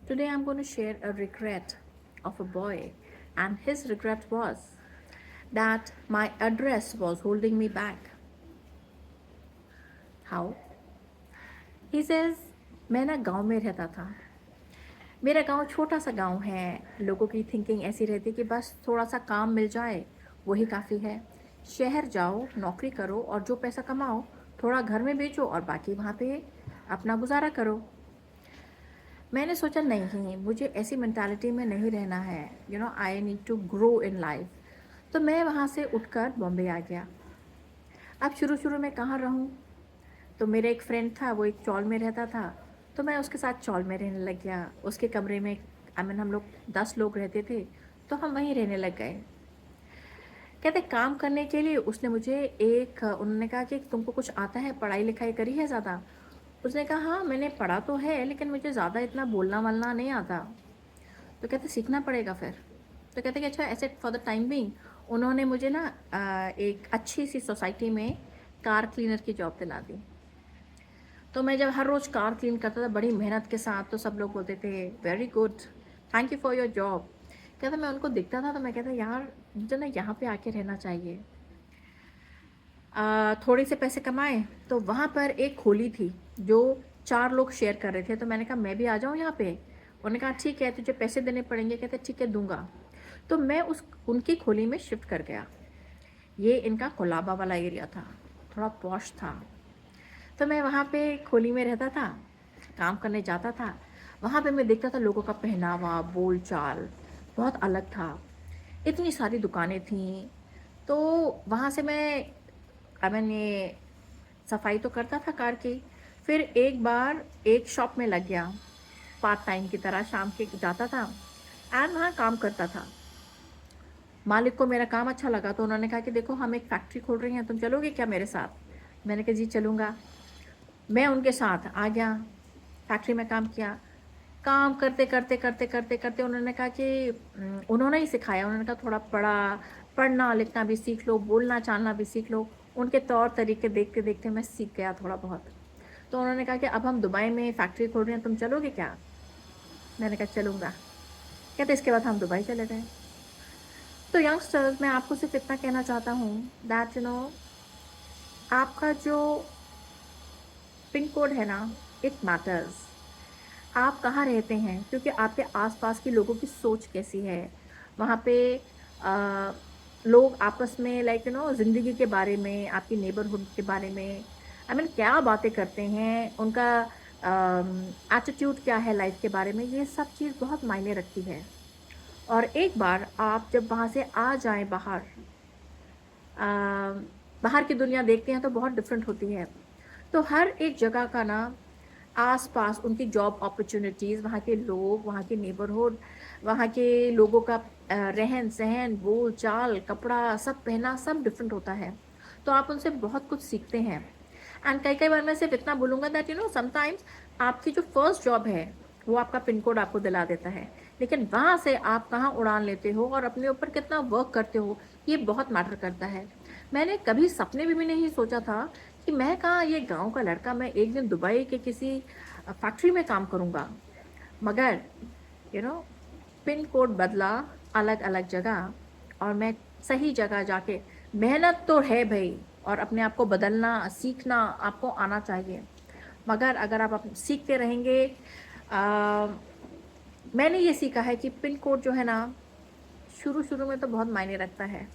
Today I'm going to share a regret of a boy, and his regret was that my address was holding me back. How? He says, मैं ना गांव में रहता था। मेरा गांव छोटा सा गांव है। लोगों की थिंकिंग ऐसी रहती है कि बस थोड़ा सा काम मिल जाए वही काफ़ी है। शहर जाओ, नौकरी करो और जो पैसा कमाओ थोड़ा घर में बेचो और बाकी वहाँ पे अपना गुजारा करो। मैंने सोचा नहीं, मुझे ऐसी मेंटालिटी में नहीं रहना है। I need to grow in life. तो मैं वहाँ से उठकर बॉम्बे आ गया। अब शुरू शुरू में कहाँ रहूँ? तो मेरा एक फ्रेंड था, वो एक चौल में रहता था, तो मैं उसके साथ चौल में रहने लग गया। उसके कमरे में हम लोग 10 लोग रहते थे, तो हम वहीं रहने लग गए। कहते काम करने के लिए उसने मुझे उन्होंने कहा कि तुमको कुछ आता है, पढ़ाई लिखाई करी है ज़्यादा? उसने कहा हाँ, मैंने पढ़ा तो है लेकिन मुझे ज़्यादा इतना बोलना वलना नहीं आता। तो कहते सीखना पड़ेगा फिर। तो कहते कि अच्छा, ऐसे फॉर द टाइम बिंग उन्होंने मुझे ना एक अच्छी सी सोसाइटी में कार क्लीनर की जॉब दिला दी। तो मैं जब हर रोज़ कार क्लीन करता था बड़ी मेहनत के साथ, तो सब लोग बोलते थे very good, thank you for your job. कहता मैं उनको दिखता था तो मैं कहता यार मुझे ना यहाँ पे आके रहना चाहिए। थोड़े से पैसे कमाए तो वहाँ पर एक खोली थी जो 4 लोग शेयर कर रहे थे, तो मैंने कहा मैं भी आ जाऊँ यहाँ पे। उन्होंने कहा ठीक है, तुझे पैसे देने पड़ेंगे। कहते ठीक है दूंगा। तो मैं उस उनकी खोली में शिफ्ट कर गया। ये इनका कोलाबा वाला एरिया था, थोड़ा पॉश था। तो मैं वहाँ पे खोली में रहता था, काम करने जाता था। वहाँ पे मैं देखता था लोगों का पहनावा, बोल चाल बहुत अलग था। इतनी सारी दुकानें थीं। तो वहाँ से मैंने सफाई तो करता था कार की। फिर एक बार एक शॉप में लग गया, पार्ट टाइम की तरह शाम के जाता था एंड वहाँ काम करता था। मालिक को मेरा काम अच्छा लगा तो उन्होंने कहा कि देखो हम एक फैक्ट्री खोल रहे हैं, तुम चलोगे क्या मेरे साथ? मैंने कहा जी चलूँगा। मैं उनके साथ आ गया, फैक्ट्री में काम किया। काम करते करते करते करते करते उन्होंने कहा कि उन्होंने ही सिखाया। उन्होंने कहा थोड़ा पढ़ना लिखना भी सीख लो, बोलना चालना भी सीख लो। उनके तौर तरीके देखते देखते मैं सीख गया थोड़ा बहुत। तो उन्होंने कहा कि अब हम दुबई में फैक्ट्री खोल रहे हैं, तुम चलोगे क्या? मैंने कहा चलूँगा। कहते इसके बाद हम दुबई चले गए। तो यंगस्टर्स, मैं आपको सिर्फ इतना कहना चाहता हूँ दैट आपका जो पिन कोड है ना, इट मैटर्स। आप कहाँ रहते हैं, क्योंकि आपके आसपास के लोगों की सोच कैसी है। वहाँ पे आ, लोग आपस में ज़िंदगी के बारे में, आपकी नेबरहुड के बारे में क्या बातें करते हैं, उनका एटीट्यूड क्या है लाइफ के बारे में, ये सब चीज़ बहुत मायने रखती है। और एक बार आप जब वहाँ से आ जाएं बाहर, आ, बाहर की दुनिया देखते हैं तो बहुत डिफरेंट होती है। तो हर एक जगह का ना आस-पास उनकी जॉब अपॉर्चुनिटीज़, वहाँ के लोग, वहाँ के नेबरहुड, वहाँ के लोगों का रहन-सहन, बोल-चाल, कपड़ा, सब पहना सब डिफरेंट होता है। तो आप उनसे बहुत कुछ सीखते हैं। एंड कई-कई बार मैं सिर्फ इतना बोलूँगा दैट समटाइम्स आपकी जो फर्स्ट जॉब है, वो आपका पिन कोड आपको दिला देता है। लेकिन वहाँ से आप कहाँ उड़ान लेते हो और अपने ऊपर कितना वर्क करते हो, ये बहुत मैटर करता है। मैंने कभी सपने में भी नहीं सोचा था कि मैं कहाँ, ये गाँव का लड़का, मैं एक दिन दुबई के किसी फैक्ट्री में काम करूँगा। मगर यू नो पिन कोड बदला, अलग-अलग जगह, और मैं सही जगह जाके, मेहनत तो है भई और अपने आप को बदलना, सीखना आपको आना चाहिए। मगर अगर आप सीखते रहेंगे, अ, मैंने ये सीखा है कि पिन कोड जो है ना, शुरू-शुरू में तो बहुत मायने रखता है।